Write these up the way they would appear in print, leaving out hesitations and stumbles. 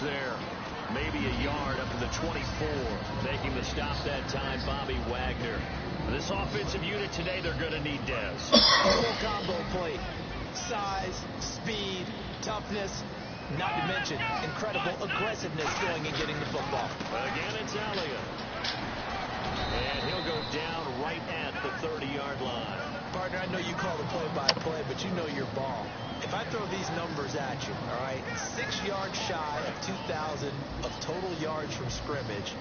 there. Maybe a yard up to the 24. Making the stop that time, Bobby Wagner. This offensive unit today, they're going to need Dez. Full combo plate. Size, speed, toughness, not to mention incredible aggressiveness going and getting the football. Again, it's Elliott. And he'll go down right at the 30-yard line. Partner, I know you call the play-by-play, but you know your ball. If I throw these numbers at you, all right, 6 yards shy of 2,000 of total yards from scrimmage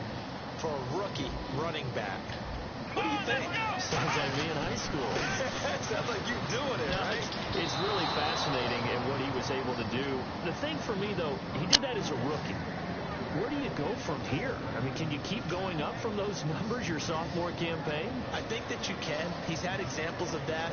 for a rookie running back. What do you think? Sounds like me in high school. Sounds like you doing it, right? It's really fascinating in what he was able to do. The thing for me, though, he did that as a rookie. Where do you go from here? I mean, can you keep going up from those numbers your sophomore campaign? I think that you can. He's had examples of that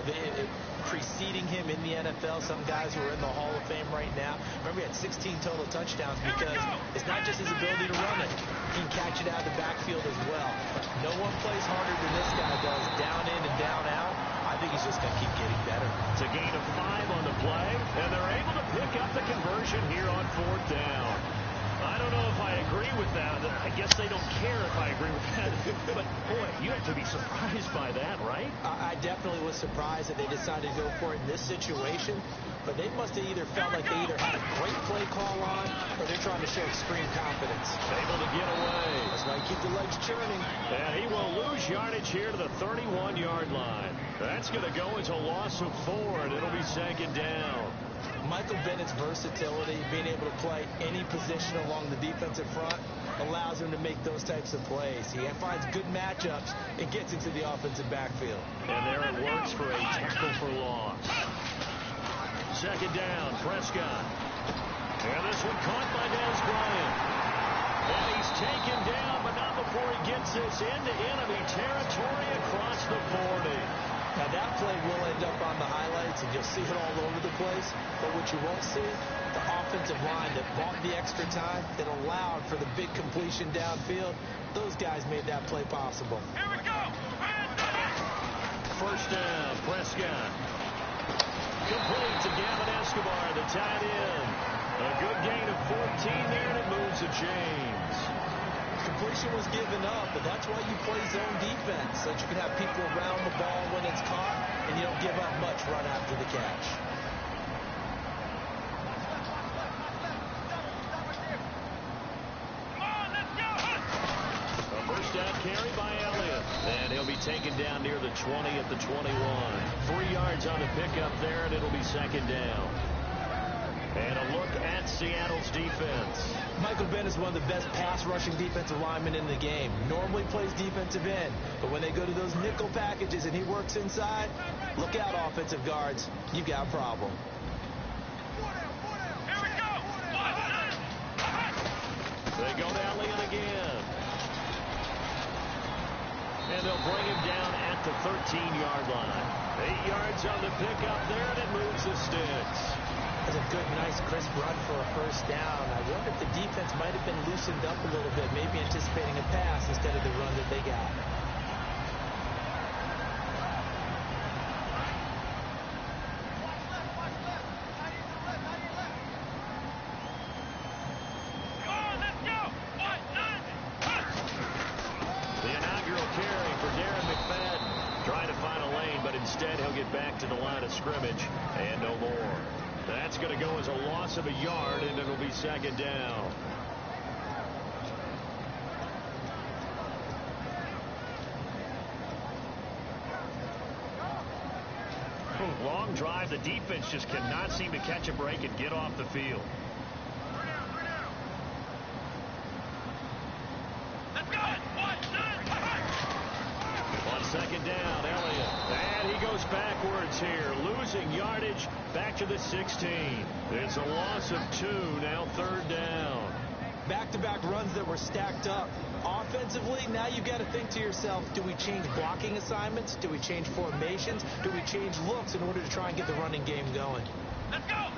preceding him in the NFL. Some guys who are in the Hall of Fame right now. Remember, he had 16 total touchdowns because it's not just his ability to run it. He can catch it out of the backfield as well. No one plays harder than this guy does, down in and down out. I think he's just going to keep getting better. It's a gain of 5 on the play, and they're able to pick up the conversion here on 4th down. I don't know if I agree with that. I guess they don't care if I agree with that. But, boy, you have to be surprised by that, right? I definitely was surprised that they decided to go for it in this situation. But they must have either felt like they either had a great play call on or they're trying to show extreme confidence. Able to get away. That's why you keep the legs churning. And he will lose yardage here to the 31-yard line. That's going to go as a loss of 4, and it'll be 2nd down. Michael Bennett's versatility, being able to play any position along the defensive front, allows him to make those types of plays. He finds good matchups and gets into the offensive backfield. And there it works for a tackle for loss. 2nd down, Prescott. And this one caught by Dez Bryant. And he's taken down, but not before he gets this into enemy territory across the 40. Now, that play will end up on the highlights, and you'll see it all over the place. But what you won't see, the offensive line that bought the extra time, that allowed for the big completion downfield, those guys made that play possible. Here we go. 1st down, Prescott. Complete to Gavin Escobar, the tight end. A good gain of 14 there, and it moves to James. Completion was given up, but that's why you play zone defense, so that you can have people around the ball when it's caught, and you don't give up much run after the catch. A 1st down carry by Elliott, and he'll be taken down near the 20 at the 21. 3 yards on the pickup there, and it'll be 2nd down. And a look at Seattle's defense. Michael Bennett is one of the best pass-rushing defensive linemen in the game. Normally plays defensive end, but when they go to those nickel packages and he works inside, look out, offensive guards. You've got a problem. Here we go. They go to Elliott again. And they'll bring him down at the 13-yard line. 8 yards on the pickup there, and it moves the sticks. That's a good, nice, crisp run for a 1st down. I wonder if the defense might have been loosened up a little bit, maybe anticipating a pass instead of the run that they got. The inaugural carry for Darren McFadden. Trying to find a lane, but instead he'll get back to the line of scrimmage and no more. That's going to go as a loss of a yard, and it'll be 2nd down. Long drive. The defense just cannot seem to catch a break and get off the field. On 2nd down, Elliott. And he goes backwards here, losing yardage back to the 16. It's a loss of 2, now 3rd down. Back-to-back runs that were stacked up. Offensively, now you've got to think to yourself, do we change blocking assignments? Do we change formations? Do we change looks in order to try and get the running game going? Let's go.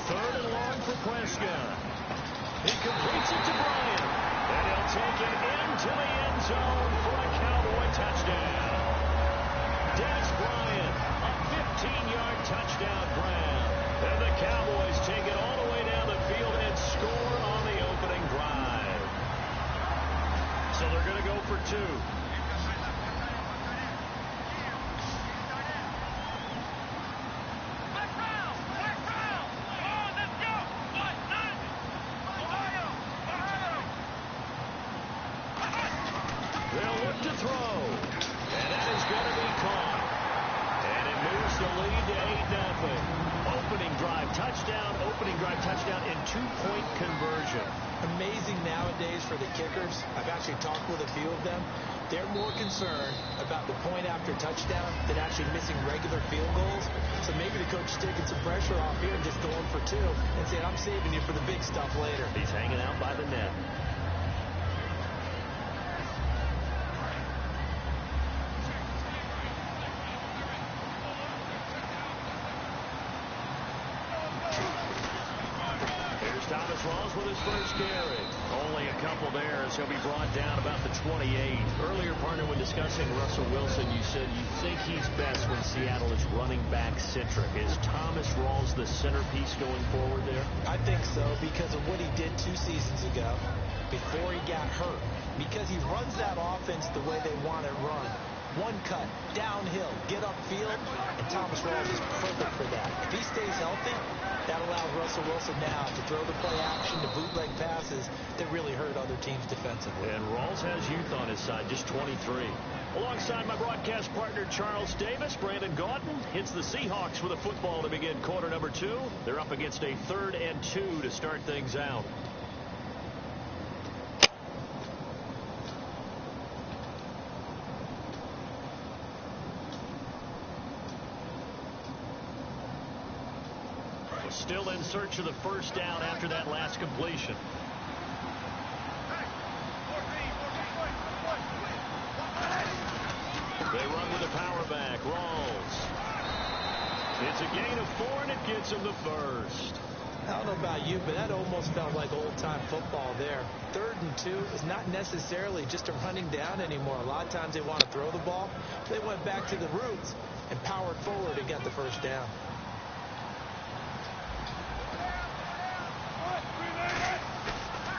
3rd and long for Prescott. He completes it to Bryant. And he'll take it into the end zone for a Cowboy touchdown. Dez Bryant, a 15-yard touchdown grab. Cowboys take it all the way down the field and score on the opening drive. So they're going to go for two. They'll look to throw. And that is going to be caught. And it moves the lead to 8-0. Opening drive touchdown, and two-point conversion. Amazing nowadays for the kickers. I've actually talked with a few of them. They're more concerned about the point after touchdown than actually missing regular field goals. So maybe the coach is taking some pressure off here and just going for two and saying, I'm saving you for the big stuff later. He's hanging out by the net. Thomas Rawls with his first carry. Only a couple there as he'll be brought down about the 28. Earlier, partner, when discussing Russell Wilson, you said you think he's best when Seattle is running back centric. Is Thomas Rawls the centerpiece going forward there? I think so because of what he did 2 seasons ago before he got hurt. Because he runs that offense the way they want it run. One cut, downhill, get upfield, and Thomas Rawls is perfect for that. If he stays healthy, that allows Russell Wilson now to throw the play action, to bootleg passes that really hurt other teams defensively. And Rawls has youth on his side, just 23. Alongside my broadcast partner, Charles Davis, Brandon Gaudin hits the Seahawks with a football to begin quarter number 2. They're up against a 3rd and 2 to start things out. Still in search of the first down after that last completion. They run with a power back. Rawls. It's a gain of 4, and it gets him the first. I don't know about you, but that almost felt like old-time football there. 3rd and 2 is not necessarily just a running down anymore. A lot of times they want to throw the ball. They went back to the roots and powered forward and got the first down.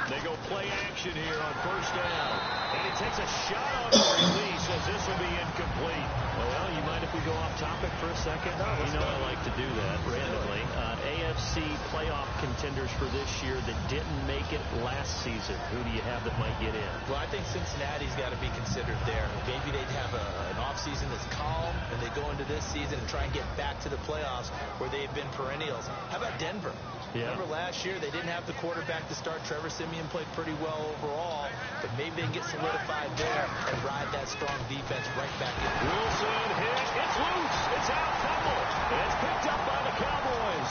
They go play action here on first down. And he takes a shot on the release as this will be incomplete. Well, you mind if we go off topic for a second? No, you know I like to do that randomly. AFC playoff contenders for this year that didn't make it last season. Who do you have that might get in? Well, I think Cincinnati's got to be considered there. Maybe they'd have an offseason that's calm, and they go into this season and try and get back to the playoffs where they've been perennials. How about Denver? Yeah. Remember last year they didn't have the quarterback to start. Trevor Siemian played pretty well overall, but maybe they can get solidified there and ride that strong defense right back in. Wilson hit. It's loose. It's out. Fumble. It's picked up by the Cowboys.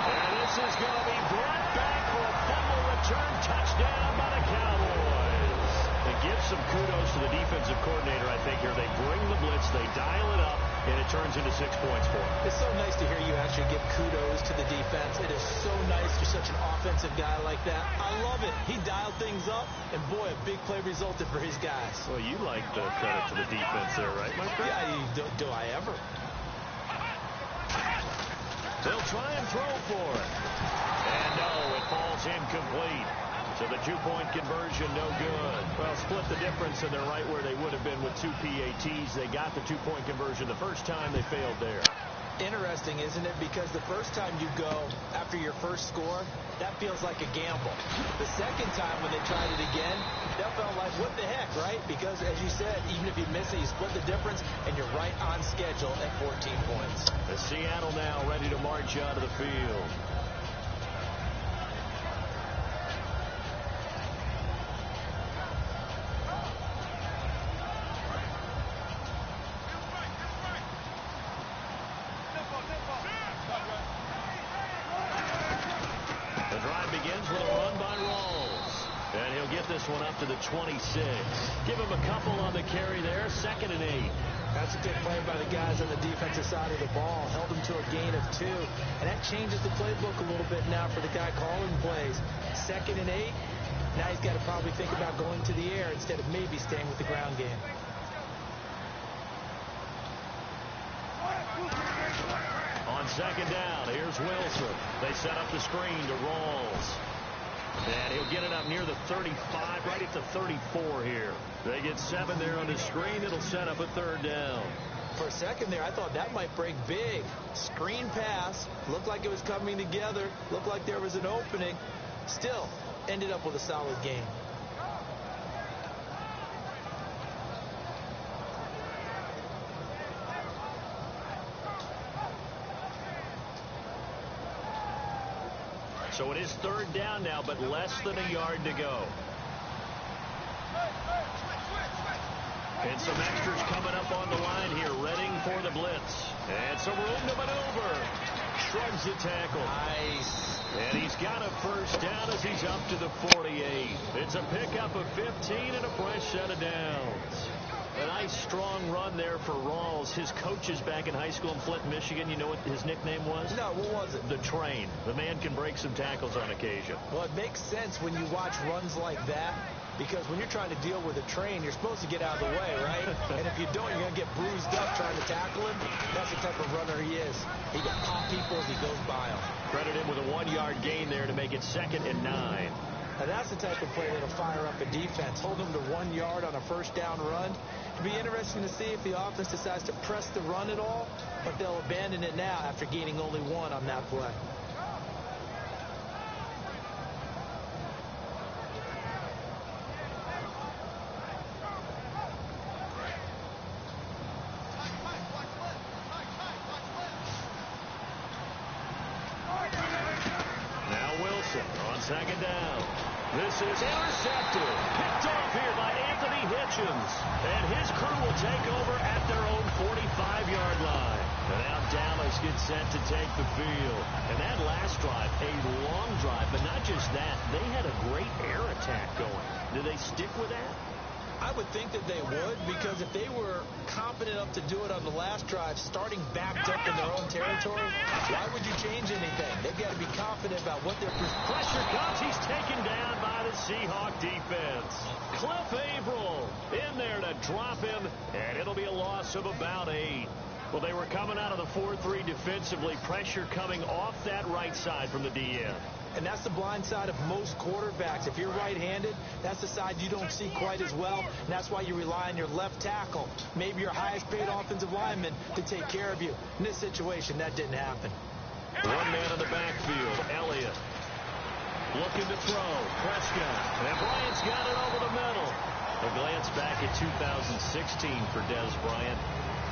And this is going to be brought back for a fumble return touchdown by the Cowboys. It gives some kudos to the defensive coordinator, I think, here. They bring the blitz, they dial it up, and it turns into 6 points for them. It's so nice to hear you actually give kudos to the defense. It is so nice you're such an offensive guy like that. I love it. He dialed things up, and boy, a big play resulted for his guys. Well, you like the credit to the defense there, right, my friend? Yeah, do I ever? They'll try and throw for it. And no, it falls incomplete. So the 2-point conversion, no good. Well, split the difference, and they're right where they would have been with 2 PATs. They got the 2-point conversion the first time. They failed there. Interesting, isn't it? Because the first time you go after your first score, that feels like a gamble. The second time when they tried it again, that felt like, what the heck, right? Because, as you said, even if you miss it, you split the difference, and you're right on schedule at 14 points. The Seattle now ready to march out of the field. The drive begins with a run by Rawls. And he'll get this one up to the 26. Give him a couple on the carry there. 2nd and 8. That's a good play by the guys on the defensive side of the ball. Held him to a gain of 2. And that changes the playbook a little bit now for the guy calling plays. 2nd and 8. Now he's got to probably think about going to the air instead of maybe staying with the ground game. On second down. Here's Wilson. They set up the screen to Rawls. And he'll get it up near the 35, right at the 34 here. They get 7 there on the screen. It'll set up a third down. For a second there, I thought that might break big. Screen pass. Looked like it was coming together. Looked like there was an opening. Still, ended up with a solid game. So it is third down now, but less than a yard to go. And some extras coming up on the line here, readying for the blitz. And some room to maneuver. Shrugs the tackle. Nice. And he's got a first down as he's up to the 48. It's a pickup of 15 and a fresh set of downs. A nice, strong run there for Rawls. His coaches back in high school in Flint, Michigan, you know what his nickname was? No, what was it? The Train. The man can break some tackles on occasion. Well, it makes sense when you watch runs like that, because when you're trying to deal with a train, you're supposed to get out of the way, right? And if you don't, you're going to get bruised up trying to tackle him. That's the type of runner he is. He can pop people as he goes by them. Credit him with a 1-yard gain there to make it 2nd and 9. Now, that's the type of play that'll fire up a defense. Hold them to 1 yard on a first down run. It'll be interesting to see if the offense decides to press the run at all, but they'll abandon it now after gaining only 1 on that play. Now Wilson on 2nd down. This is intercepted. Picked off here by Anthony Hitchens. And his crew will take over at their own 45-yard line. And now Dallas gets set to take the field. And that last drive, a long drive, but not just that. They had a great air attack going. Do they stick with that? I would think that they would, because if they were confident enough to do it on the last drive, starting backed up in their own territory, why would you change anything? They've got to be confident about what their pressure comes. He's taken down by the Seahawk defense. Cliff Averill in there to drop him, and it'll be a loss of about 8. Well, they were coming out of the 4-3 defensively. Pressure coming off that right side from the DN. And that's the blind side of most quarterbacks. If you're right-handed, that's the side you don't see quite as well. And that's why you rely on your left tackle, maybe your highest-paid offensive lineman, to take care of you. In this situation, that didn't happen. 1 man in the backfield, Elliott. Looking to throw. Prescott. And Bryant's got it over the middle. A glance back at 2016 for Dez Bryant.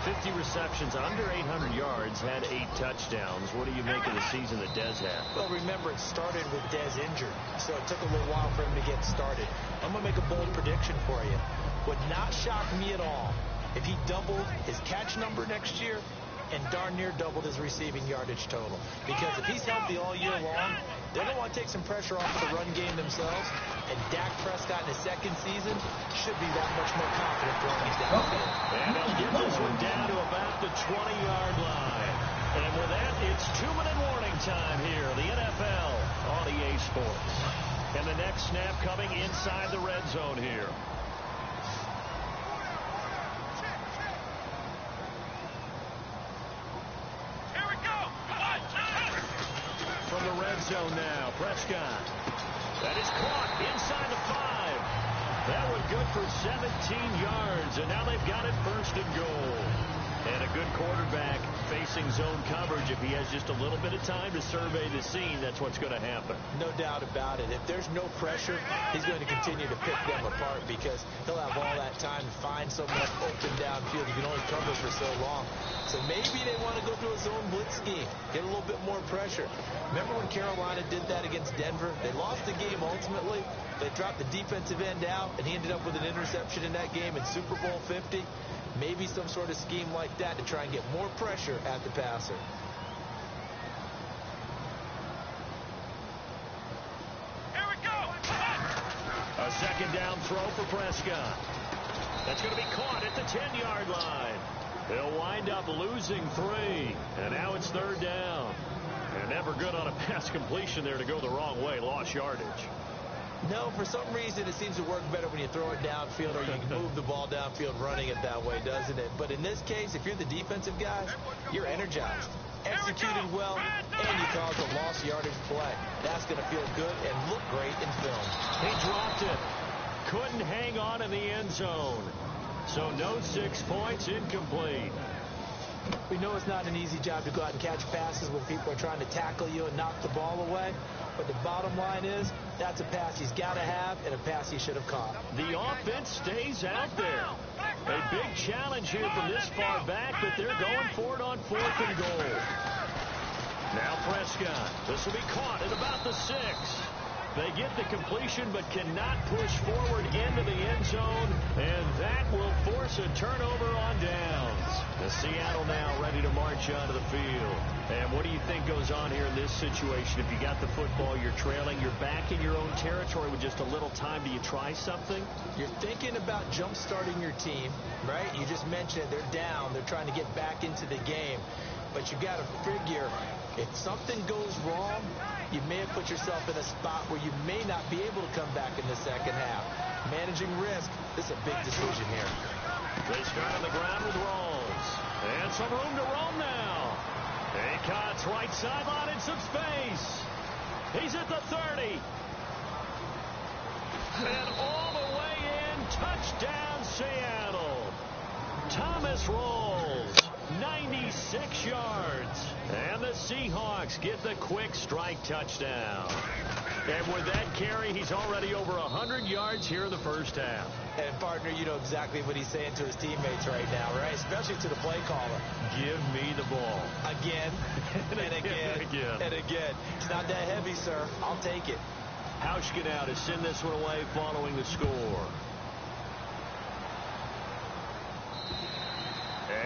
50 receptions, under 800 yards, had 8 touchdowns. What do you make of the season that Dez had? Well, remember, it started with Dez injured, so it took a little while for him to get started. I'm going to make a bold prediction for you. Would not shock me at all if he doubled his catch number next year and darn near doubled his receiving yardage total. Because if he's healthy all year long, they're going to want to take some pressure off of the run game themselves. And Dak Prescott in his second season should be that much more confident throwing it downfield. And they'll get this one down to about the 20-yard line. And with that, it's 2-minute warning time here, the NFL on EA Sports. And the next snap coming inside the red zone here. From the red zone now, Prescott. That is caught inside the 5. That one good for 17 yards, and now they've got it 1st and goal. And a good quarterback facing zone coverage. If he has just a little bit of time to survey the scene, that's what's going to happen. No doubt about it. If there's no pressure, he's going to continue to pick them apart, because he'll have all that time to find someone open downfield. You can only cover for so long. So maybe they want to go to a zone blitz scheme, get a little bit more pressure. Remember when Carolina did that against Denver? They lost the game ultimately. They dropped the defensive end out, and he ended up with an interception in that game in Super Bowl 50. Maybe some sort of scheme like that to try and get more pressure at the passer. Here we go. A 2nd down throw for Prescott. That's going to be caught at the 10-yard line. They'll wind up losing 3. And now it's 3rd down. And never good on a pass completion there to go the wrong way. Lost yardage. No, for some reason it seems to work better when you throw it downfield, or you can move the ball downfield running it that way, doesn't it? But in this case, if you're the defensive guy, you're energized. executed well, and you caused a lost yardage play. That's going to feel good and look great in film. He dropped it. Couldn't hang on in the end zone. So no 6 points, incomplete. We know it's not an easy job to go out and catch passes when people are trying to tackle you and knock the ball away. But the bottom line is, that's a pass he's got to have and a pass he should have caught. The offense stays out there. A big challenge here from this far back, but they're going for it on 4th and goal. Now Prescott. This will be caught at about the 6. They get the completion but cannot push forward into the end zone, and that will force a turnover on downs. The Seattle now ready to march onto the field. And what do you think goes on here in this situation? If you got the football, you're trailing, you're back in your own territory with just a little time. Do you try something? You're thinking about jump-starting your team, right? You just mentioned they're down. They're trying to get back into the game. But you got to figure, if something goes wrong, you may have put yourself in a spot where you may not be able to come back in the second half. Managing risk, this is a big decision here. They start on the ground with Rawls. And some room to roam now. Acott's right sideline in some space. He's at the 30. And all the way in, touchdown Seattle. Thomas Rawls, 96 yards. And the Seahawks get the quick strike touchdown. And with that carry, he's already over 100 yards here in the first half. And, partner, you know exactly what he's saying to his teammates right now, right? Especially to the play caller. Give me the ball. Again, and again, and again. It's not that heavy, sir. I'll take it. Hauschka now to send this one away following the score.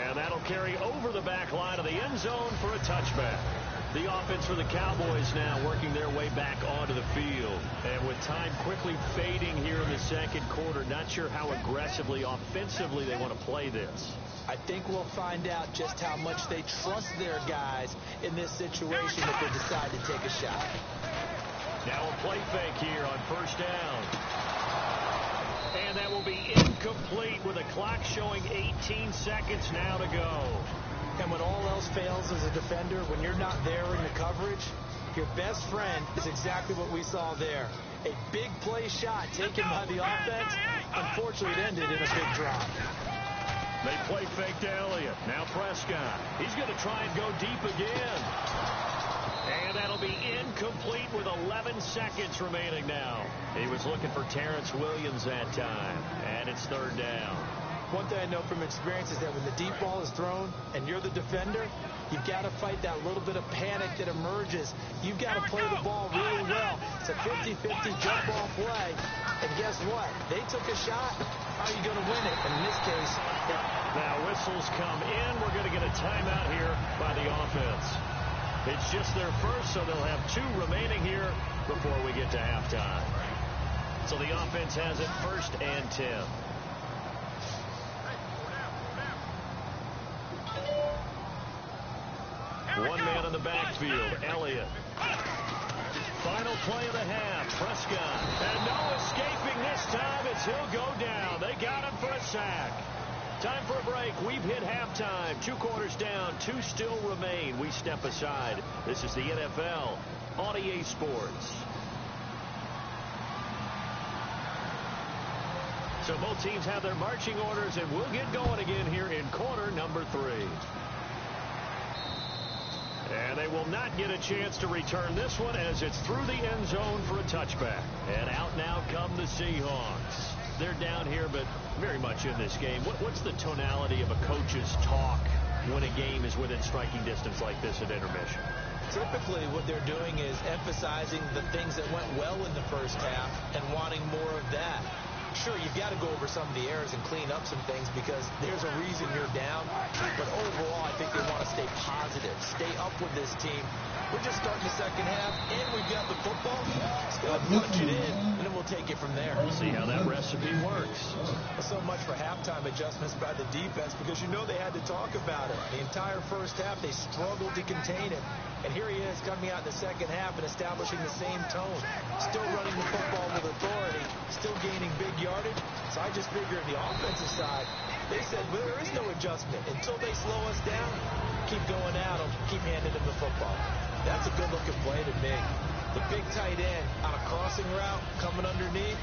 And that'll carry over the back line of the end zone for a touchback. The offense for the Cowboys now working their way back onto the field. And with time quickly fading here in the second quarter, not sure how aggressively, offensively they want to play this. I think we'll find out just how much they trust their guys in this situation if they decide to take a shot. Now a play fake here on first down. And that will be incomplete with a clock showing 18 seconds now to go. And when all else fails as a defender, when you're not there in the coverage, your best friend is exactly what we saw there. A big play shot taken by the offense. Unfortunately, it ended in a big drop. They play fake to Elliott. Now Prescott. He's going to try and go deep again. And that'll be incomplete with 11 seconds remaining now. He was looking for Terrence Williams that time. And it's third down. One thing I know from experience is that when the deep ball is thrown and you're the defender, you've got to fight that little bit of panic that emerges. You've got to play the ball really well. It's a 50-50 jump ball play. And guess what? They took a shot. How are you going to win it? And in this case, now whistles come in. We're going to get a timeout here by the offense. It's just their first, so they'll have 2 remaining here before we get to halftime. So the offense has it 1st and 10. One man in the backfield, Elliott. Final play of the half, Prescott. And no escaping this time as he'll go down. They got him for a sack. Time for a break. We've hit halftime. 2 quarters down, 2 still remain. We step aside. This is the NFL on EA Sports. So both teams have their marching orders, and we'll get going again here in quarter number 3. And they will not get a chance to return this one as it's through the end zone for a touchback. And out now come the Seahawks. They're down here, but very much in this game. What's the tonality of a coach's talk when a game is within striking distance like this at intermission? Typically, what they're doing is emphasizing the things that went well in the first half and wanting more of that. Sure, you've got to go over some of the errors and clean up some things because there's a reason you're down. But overall, I think they want to stay positive, stay up with this team. We're just starting the second half, and we've got the football. Let's go ahead and punch it in, and then we'll take it from there. See how that recipe works. Well, so much for halftime adjustments by the defense because you know they had to talk about it. The entire first half, they struggled to contain it. And here he is coming out in the second half and establishing the same tone. Still running the football with authority, still gaining big yardage. So I just figure on the offensive side, they said, well, there is no adjustment until they slow us down. keep going at him, keep handing him the football. That's a good-looking play to me. The big tight end on a crossing route coming underneath.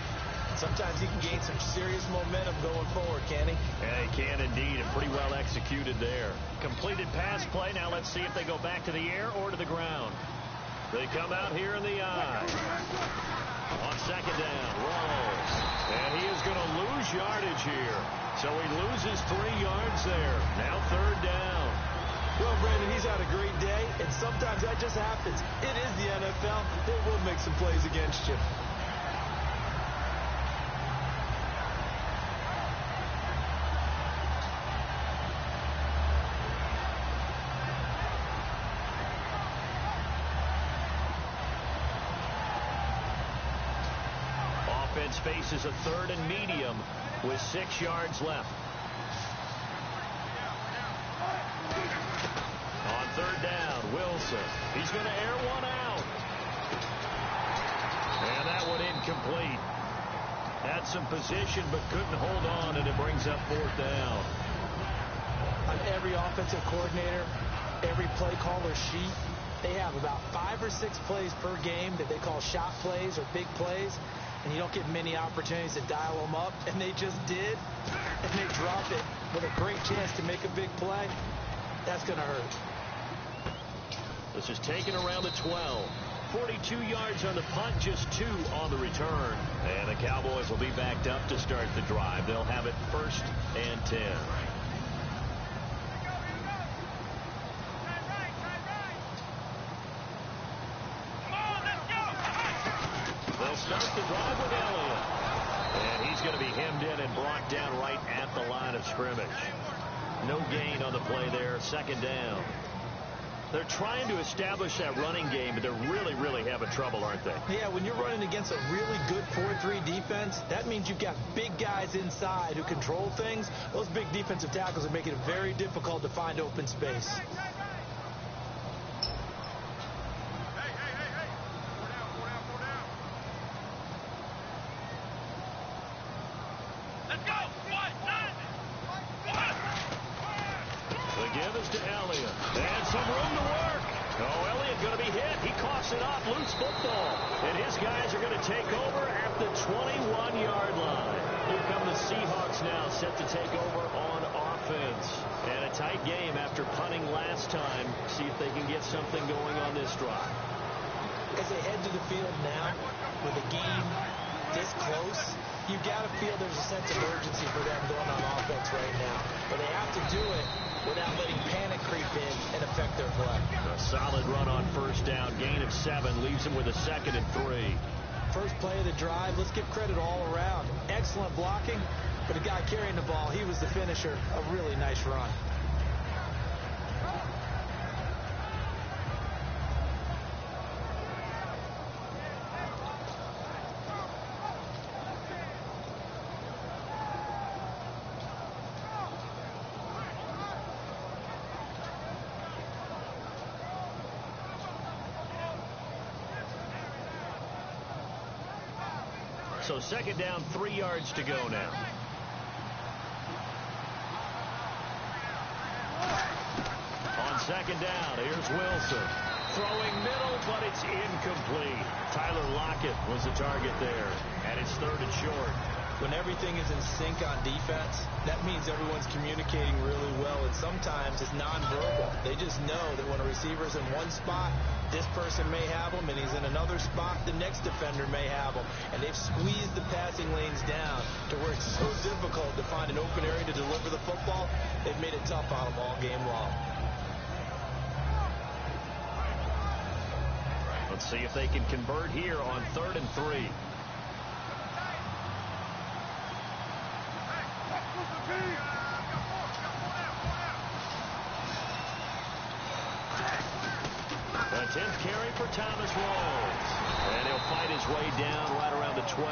Sometimes he can gain some serious momentum going forward, can he? Yeah, he can indeed, and pretty well executed there. Completed pass play. Now let's see if they go back to the air or to the ground. They come out here in the eye. On second down, rolls. And he is going to lose yardage here. So he loses 3 yards there. Now third down. Well, Brandon, he's had a great day, and sometimes that just happens. It is the NFL. They will make some plays against you. Offense faces a third and medium with 6 yards left. On third down, Wilson. He's going to air one out. And that one incomplete. Had some position but couldn't hold on, and it brings up fourth down. On every offensive coordinator, every play caller sheet, they have about 5 or 6 plays per game that they call shot plays or big plays. And you don't get many opportunities to dial them up, and they just did, and they drop it with a great chance to make a big play. That's going to hurt. This is taken around the 12. 42 yards on the punt, just 2 on the return. And the Cowboys will be backed up to start the drive. They'll have it 1st and 10. They'll start the drive with Elliott. And he's going to be hemmed in and brought down right at the line of scrimmage. No gain on the play there. Second down. They're trying to establish that running game, but they're really having trouble, aren't they? Yeah, when you're running against a really good 4-3 defense, that means you've got big guys inside who control things. Those big defensive tackles are making it very difficult to find open space. The give is to Elliott. And some room to work. Oh, Elliott going to be hit. He coughs it up. Loose football. And his guys are going to take over at the 21-yard line. Here come the Seahawks now, set to take over on offense. And a tight game after punting last time. See if they can get something going on this drive. As they head to the field now, with a game this close, you've got to feel there's a sense of urgency for them going on offense right now. But they have to do it without letting panic creep in and affect their play. A solid run on first down. Gain of 7 leaves them with a 2nd and 3. First play of the drive, let's give credit all around. Excellent blocking, but the guy carrying the ball, he was the finisher. A really nice run. So second down, 3 yards to go now. On second down, here's Wilson. Throwing middle, but it's incomplete. Tyler Lockett was the target there, and it's 3rd and short. When everything is in sync on defense, that means everyone's communicating really well, and sometimes it's nonverbal. They just know that when a receiver's in one spot, this person may have him, and he's in another spot, the next defender may have him. And they've squeezed the passing lanes down to where it's so difficult to find an open area to deliver the football. They've made it tough on them all game long. Let's see if they can convert here on 3rd and 3. The 10th carry for Thomas Rawls. And he'll fight his way down right around the 12.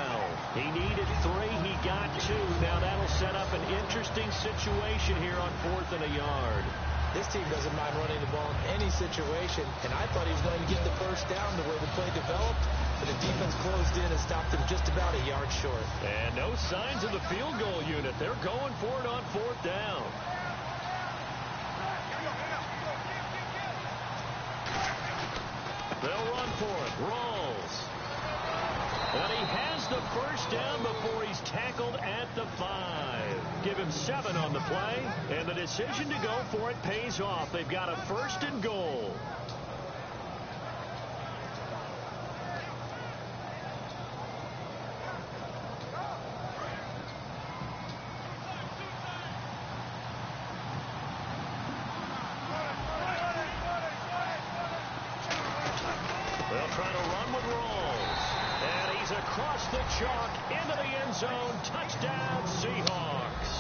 He needed 3. He got 2. Now that'll set up an interesting situation here on 4th and a yard. This team doesn't mind running the ball in any situation, and I thought he was going to get the first down the way the play developed, but the defense closed in and stopped him just about a yard short. And no signs of the field goal unit. They're going for it on 4th down. They'll run for it. Rawls. And he has the first down before he's tackled at the 5. Give him 7 on the play, and the decision to go for it pays off. They've got a 1st and goal. They'll try to run with Rawls. And he's across the chalk into the end zone. Touchdown, Seahawks.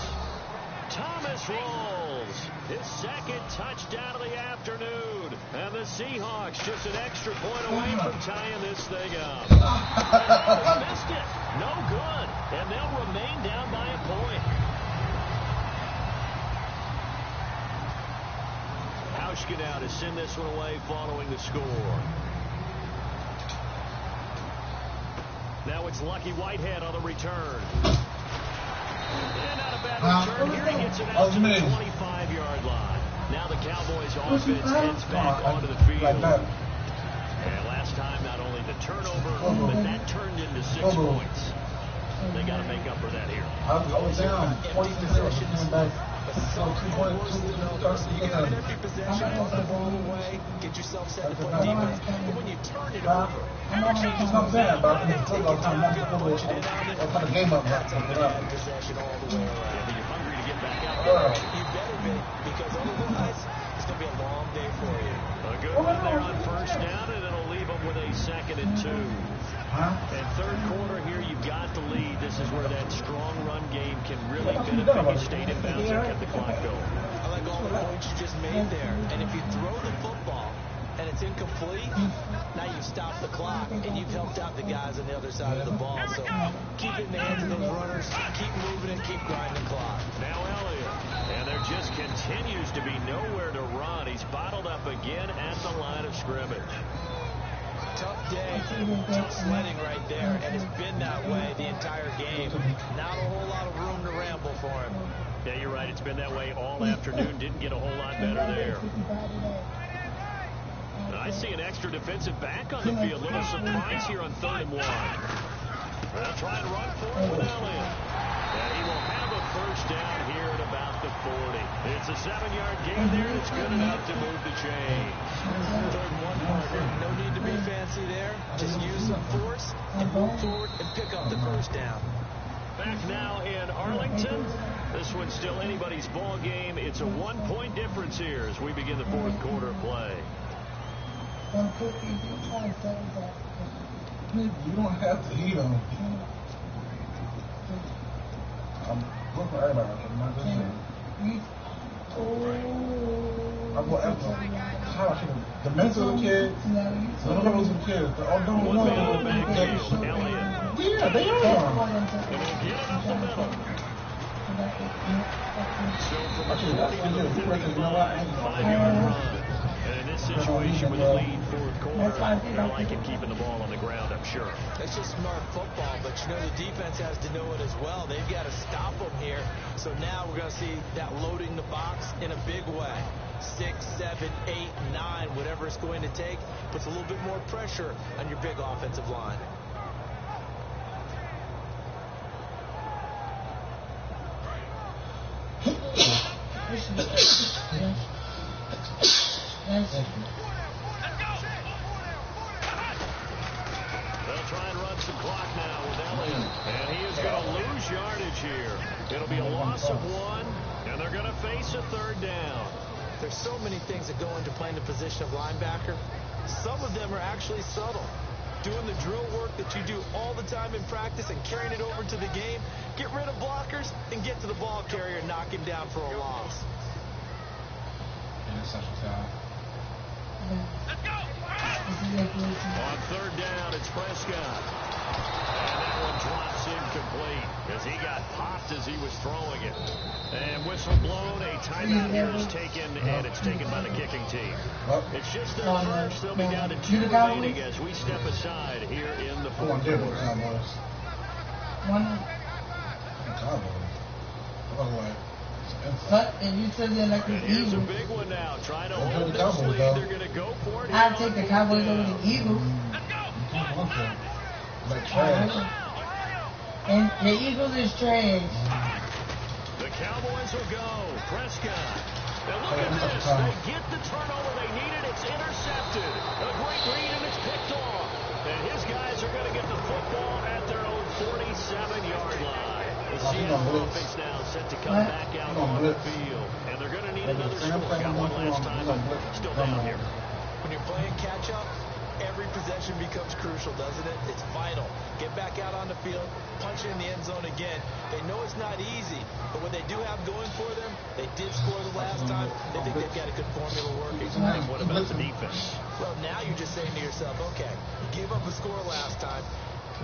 Thomas Rawls, his 2nd touchdown of the afternoon. And the Seahawks just an extra point away from tying this thing up. They missed it. No good. And they'll remain down by a point. Hauschka now to send this one away following the score. Now it's Lucky Whitehead on the return. And not a bad return. Here he gets it out to the 25-yard line. Now the Cowboys offense heads back onto the field. And last time, not only the turnover, but that turned into 6 points. They got to make up for that here. I was down 20 possessions. So you got an empty possession, put the ball away, get yourself set to play defense. But when you turn it over, it's not bad, but I think it's all time not to put a game up right something up. Possession all the way around. You're hungry to get back out there. You better be, because otherwise it's going to be a long day for you. A good run there on 1st down, and it'll leave them with a 2nd and 2. And 3rd quarter here, you've got the lead. This is where that strong run game can really benefit you. Stay in bounds and get the clock going. I like all the points you just made there. And if you throw the football and it's incomplete, now you've stopped the clock and you've helped out the guys on the other side of the ball. So keep it in the hands of those runners, keep moving and keep grinding the clock. Now Elliott. And there just continues to be nowhere to run. He's bottled up again at the line of scrimmage. Tough day, tough sledding right there, and it's been that way the entire game. Not a whole lot of room to ramble for him. Yeah, you're right. It's been that way all afternoon. Didn't get a whole lot better there. And I see an extra defensive back on the field. Little surprise here on 3rd and 1. They'll try and run for it with Elliott. And he will have a 1st down here at about the 40. It's a 7-yard gain there, and it's good enough to move the chains. 3rd and 1 partner. No need to be fancy there. Just use some force and move forward and pick up the 1st down. Back now in Arlington. This one's still anybody's ball game. It's a 1-point difference here as we begin the 4th quarter of play. You don't have to eat them. I'm looking for everybody. I'm not just saying. I'm going after the mental kids, the little kids, the yeah, they are. And in this situation with a lead 4th quarter, I like him keeping the ball on the ground, I'm sure. That's just smart football, but you know the defense has to know it as well. They've got to stop them here. So now we're going to see that loading the box in a big way. 6, 7, 8, 9, whatever it's going to take, puts a little bit more pressure on your big offensive line. They'll try and run some clock now with Elliott. And he is going to lose yardage here. It'll be a loss of 1, and they're going to face a 3rd down. There's so many things that go into playing the position of linebacker. Some of them are actually subtle. Doing the drill work that you do all the time in practice and carrying it over to the game. Get rid of blockers and get to the ball carrier and knock him down for a loss. Let's go! On 3rd down, it's Prescott. And that one drops incomplete as he got popped as he was throwing it. And whistle blown, a timeout here is taken, and it's taken by the kicking team. It's just their first. They'll be down to 2 remaining as we step aside here in the 4th quarter. And you said they're like the Here's a Eagles. big one now. Trying to hold the this Cowboys, lead. though. They're going to go for it. I'd take the Cowboys over the Eagles. Like trash. And the Eagles is trash. The Cowboys will go. Prescott. And look at this. They get the turnover they needed. It's intercepted. A great read, and it's picked off. And his guys are going to get the football at their own 47-yard line. The Seattle offense now set to come back out on the field. And they're going to need another score. Got one last time, but still down here. When you're playing catch-up, every possession becomes crucial, doesn't it? It's vital. Get back out on the field, punch it in the end zone again. They know it's not easy, but what they do have going for them, they did score the last time. They think they've got a good formula working. And what about the defense? Well, now you're just saying to yourself, okay, gave up a score last time.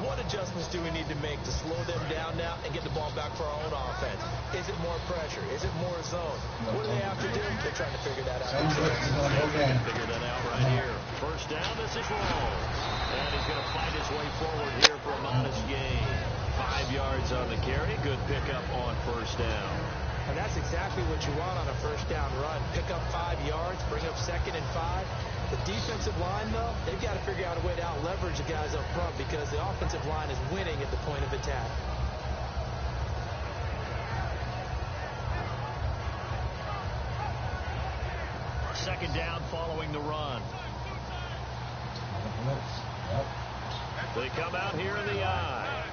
What adjustments do we need to make to slow them down now and get the ball back for our own offense? Is it more pressure? Is it more zone? What do they have to do? They're trying to figure that out. Figure that out right here. First down, this is wrong. And he's going to fight his way forward here for a modest gain. 5 yards on the carry. Good pickup on first down. And that's exactly what you want on a first down run. Pick up 5 yards, bring up 2nd and 5. The defensive line, though, they've got to figure out a way to out-leverage the guys up front because the offensive line is winning at the point of attack. Second down following the run. They come out here in the eye.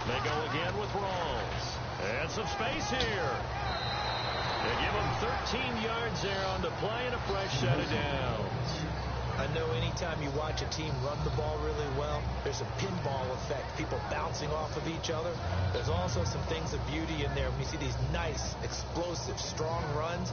They go again with Rawls. And some space here. They give him 13 yards there on the play and a fresh set of downs. I know anytime you watch a team run the ball really well, there's a pinball effect, people bouncing off of each other. There's also some things of beauty in there when you see these nice, explosive, strong runs.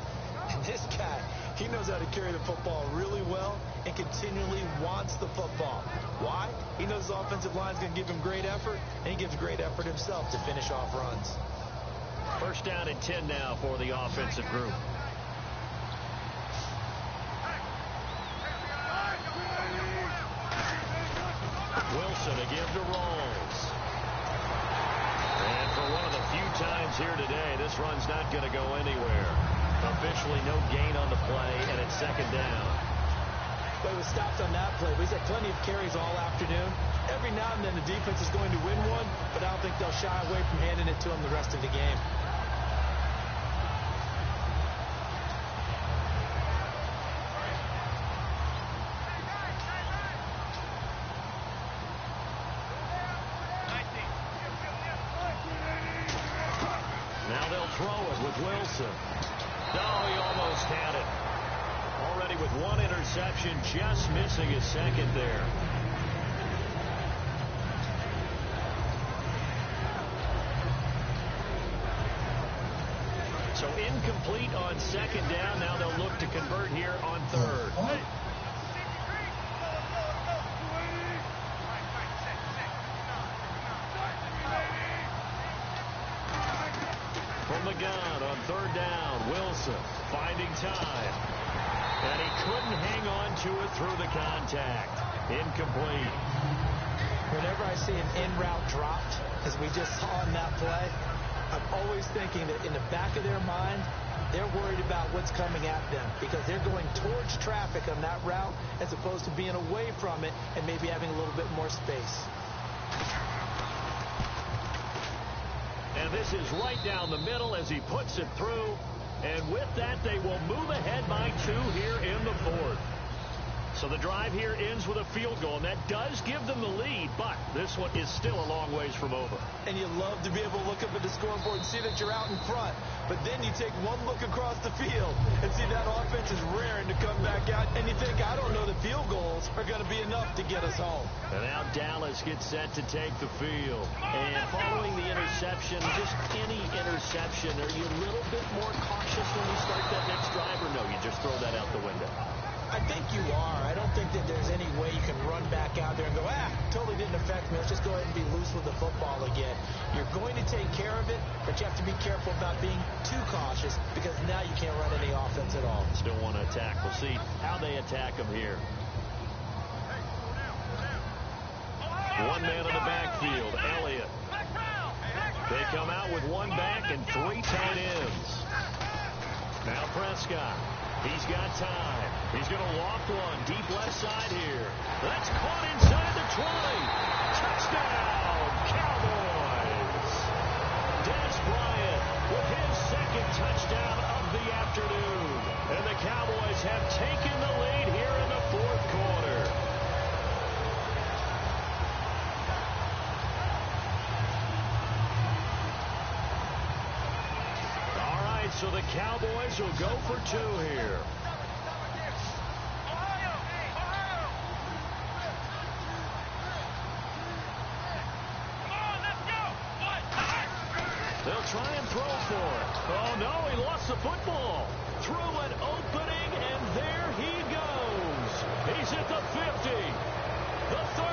And this guy, he knows how to carry the football really well and continually wants the football. Why? He knows his offensive line is going to give him great effort, and he gives great effort himself to finish off runs. First down and 10 now for the offensive group. Wilson again to Rawls. And for one of the few times here today, this run's not going to go anywhere. Officially no gain on the play, and it's second down. But he was stopped on that play. He's had plenty of carries all afternoon. Every now and then the defense is going to win one, but I don't think they'll shy away from handing it to him the rest of the game. Now they'll throw it with Wilson. No, he almost had it. Already with one interception, just missing his second there. So incomplete on second down. Now they'll look to convert here on third. From the gun on third down, Wilson finding time. And he couldn't hang on to it through the contact. Incomplete. Whenever I see an in-route dropped, as we just saw in that play, I'm always thinking that in the back of their mind, they're worried about what's coming at them because they're going towards traffic on that route as opposed to being away from it and maybe having a little bit more space. And this is right down the middle as he puts it through. And with that, they will move ahead by 2 here in the fourth. So the drive here ends with a field goal, and that does give them the lead, but this one is still a long ways from over. And you love to be able to look up at the scoreboard and see that you're out in front. But then you take one look across the field and see that offense is raring to come back out. And you think, I don't know that field goals are going to be enough to get us home. And now Dallas gets set to take the field. And following the interception, just any interception, are you a little bit more cautious when you start that next drive, or no, you just throw that out the window? I think you are. I don't think that there's any way you can run back out there and go, totally didn't affect me. Let's just go ahead and be loose with the football again. You're going to take care of it, but you have to be careful about being too cautious because now you can't run any offense at all. Still want to attack. We'll see how they attack them here. One man in the backfield, Elliott. They come out with one back and 3 tight ends. Now Prescott. He's got time. He's going to loft one deep left side here. That's caught inside the 20. Touchdown, Cowboys. Dez Bryant with his second touchdown of the afternoon. And the Cowboys have taken the lead here in the fourth quarter. So the Cowboys will go for 2 here. They'll try and throw for it. Oh, no, he lost the football. Through an opening, and there he goes. He's at the 50, the 30,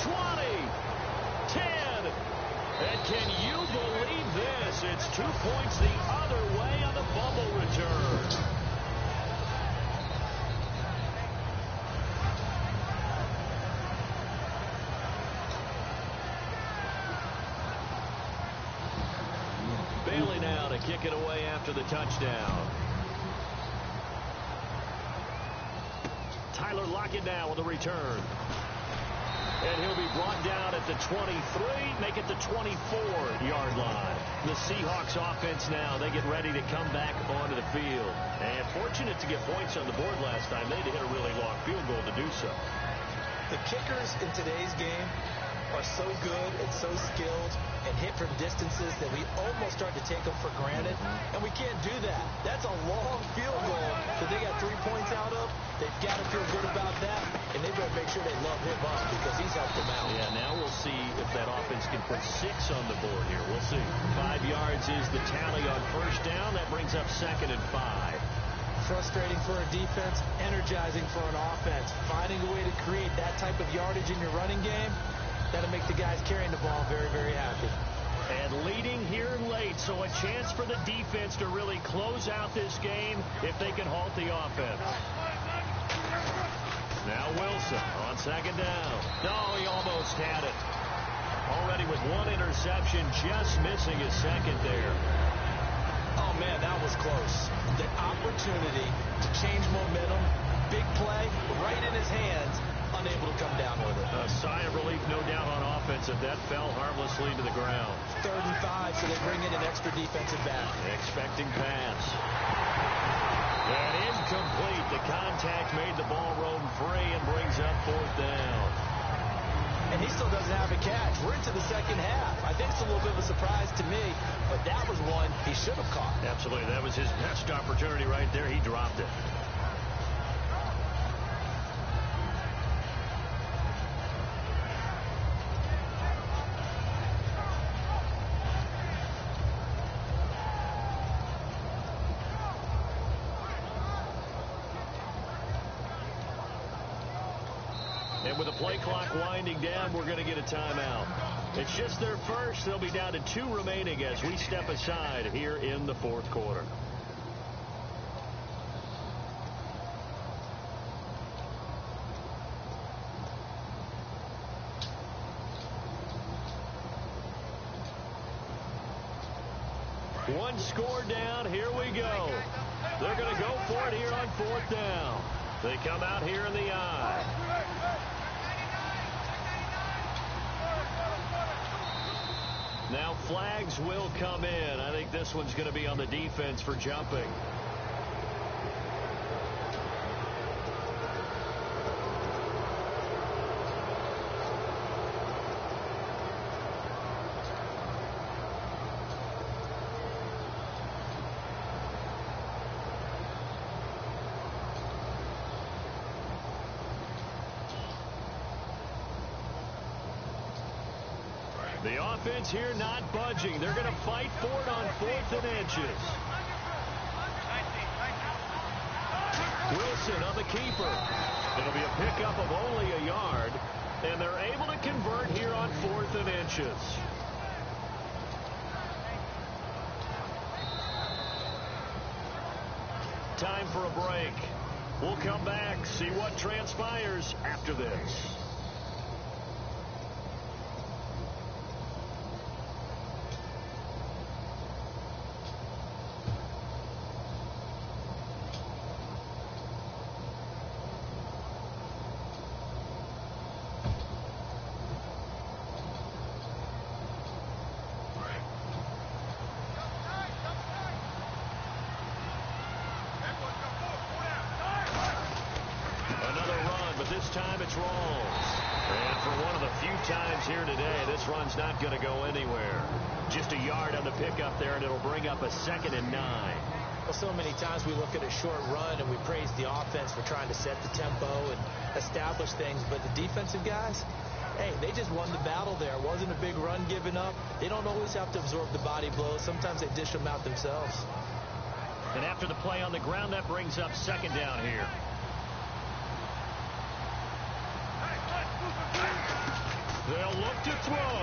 20, 10. And can you believe this? It's 2 points the other way on the fumble return. Bailey now to kick it away after the touchdown. Tyler Lockett now on the return. And he'll be brought down at the 23, make it the 24-yard line. The Seahawks offense now, they get ready to come back onto the field. And fortunate to get points on the board last time. They had to hit a really long field goal to do so. The kickers in today's game are so good and so skilled and hit from distances that we almost start to take them for granted, and we can't do that. That's a long field goal that they got 3 points out of. They've got to feel good about that, and they better make sure they love him up because he's helped them out. Yeah, now we'll see if that offense can put 6 on the board here. We'll see. 5 yards is the tally on first down. That brings up 2nd and 5. Frustrating for a defense, energizing for an offense. Finding a way to create that type of yardage in your running game, that'll make the guys carrying the ball very, very happy. And leading here late, so a chance for the defense to really close out this game if they can halt the offense. Now Wilson on 2nd down. No, he almost had it. Already with 1 interception, just missing his 2nd there. Oh, man, that was close. The opportunity to change momentum, big play, right in his hands, unable to come down with it. A sigh of relief, no doubt, on offense if that fell harmlessly to the ground. 3rd and 5, so they bring in an extra defensive back. Expecting pass. And incomplete. The contact made the ball roam free and brings up 4th down. And he still doesn't have a catch. We're into the 2nd half. I think it's a little bit of a surprise to me, but that was one he should have caught. Absolutely. That was his best opportunity right there. He dropped it. And with the play clock winding down, we're going to get a timeout. It's just their first. They'll be down to 2 remaining as we step aside here in the 4th quarter. One score down. Here we go. They're going to go for it here on 4th down. They come out here in the I. Now flags will come in. I think this one's going to be on the defense for jumping. The offense here not budging. They're going to fight for it on 4th and inches. Wilson on the keeper. It'll be a pickup of only a yard, and they're able to convert here on 4th and inches. Time for a break. We'll come back, see what transpires after this. time it's Rawls. And for one of the few times here today, this run's not going to go anywhere. Just a yard on the pickup there, and it'll bring up a 2nd and 9. Well, so many times we look at a short run and we praise the offense for trying to set the tempo and establish things, but the defensive guys, hey, they just won the battle there. It wasn't a big run given up. They don't always have to absorb the body blows. Sometimes they dish them out themselves. And after the play on the ground, that brings up 2nd down here. They'll look to throw.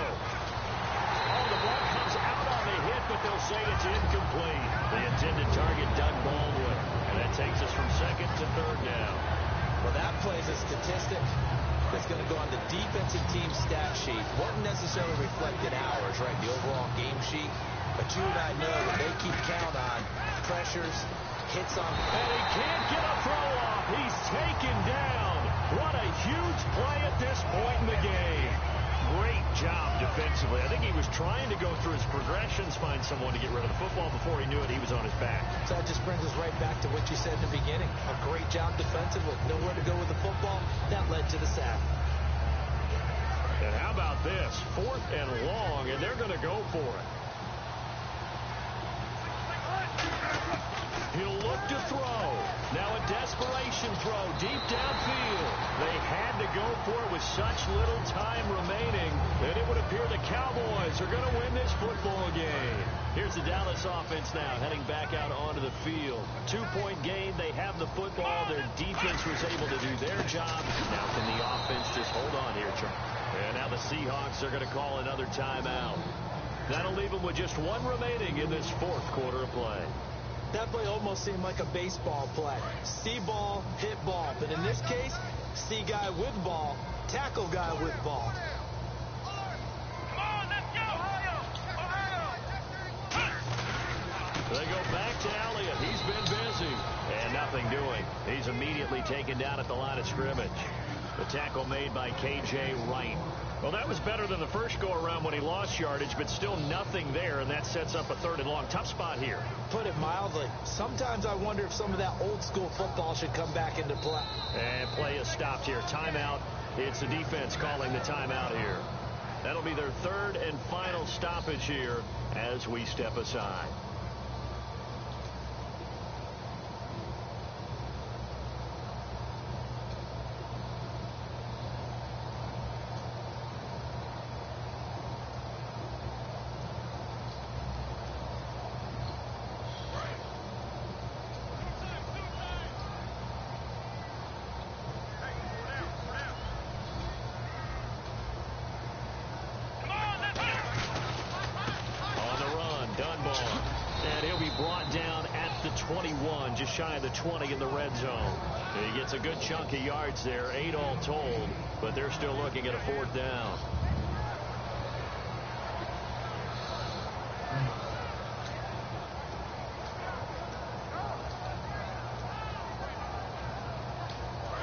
Oh, the ball comes out on the hit, but they'll say it's incomplete. The intended target, Doug Baldwin. And that takes us from 2nd to 3rd down. Well, that plays a statistic that's going to go on the defensive team stat sheet. Won't necessarily reflect in ours, right, the overall game sheet. But you and I know that they keep count on pressures, hits on. And he can't get a throw off. He's taken down. What a huge play at this point in the game. Great job defensively. I think he was trying to go through his progressions, find someone to get rid of the football. Before he knew it, he was on his back. So that just brings us right back to what you said in the beginning. A great job defensively. Nowhere to go with the football. That led to the sack. And how about this? 4th and long, and they're going to go for it. He'll look to throw. Now a desperation throw deep downfield. They had to go for it with such little time remaining that it would appear the Cowboys are going to win this football game. Here's the Dallas offense now heading back out onto the field. 2-point game. They have the football. Their defense was able to do their job. Now can the offense just hold on here, Charles? And now the Seahawks are going to call another timeout. That'll leave them with just 1 remaining in this 4th quarter of play. That play almost seemed like a baseball play. See ball, hit ball. But in this case, see guy with ball, tackle guy with ball. Come on, let's go, Ohio! They go back to Elliott. He's been busy. And nothing doing. He's immediately taken down at the line of scrimmage. The tackle made by K.J. Wright. Well, that was better than the first go-around when he lost yardage, but still nothing there, and that sets up a 3rd and long. Tough spot here. Put it mildly. Sometimes I wonder if some of that old-school football should come back into play. And play is stopped here. Timeout. It's the defense calling the timeout here. That'll be their 3rd and final stoppage here as we step aside. Just shy of the 20 in the red zone. He gets a good chunk of yards there, 8 all told, but they're still looking at a 4th down.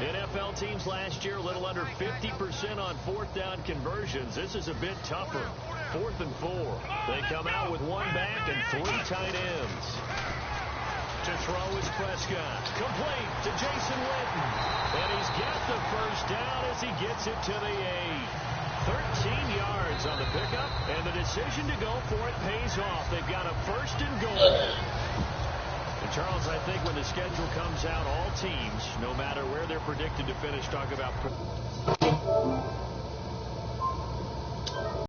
NFL teams last year a little under 50% on 4th down conversions. This is a bit tougher. 4th and 4. They come out with 1 back and 3 tight ends. To throw is Prescott. Complete to Jason Witten. And he's got the 1st down as he gets it to the 8. 13 yards on the pickup, and the decision to go for it pays off. They've got a 1st and goal. And Charles, I think when the schedule comes out, all teams, no matter where they're predicted to finish, talk about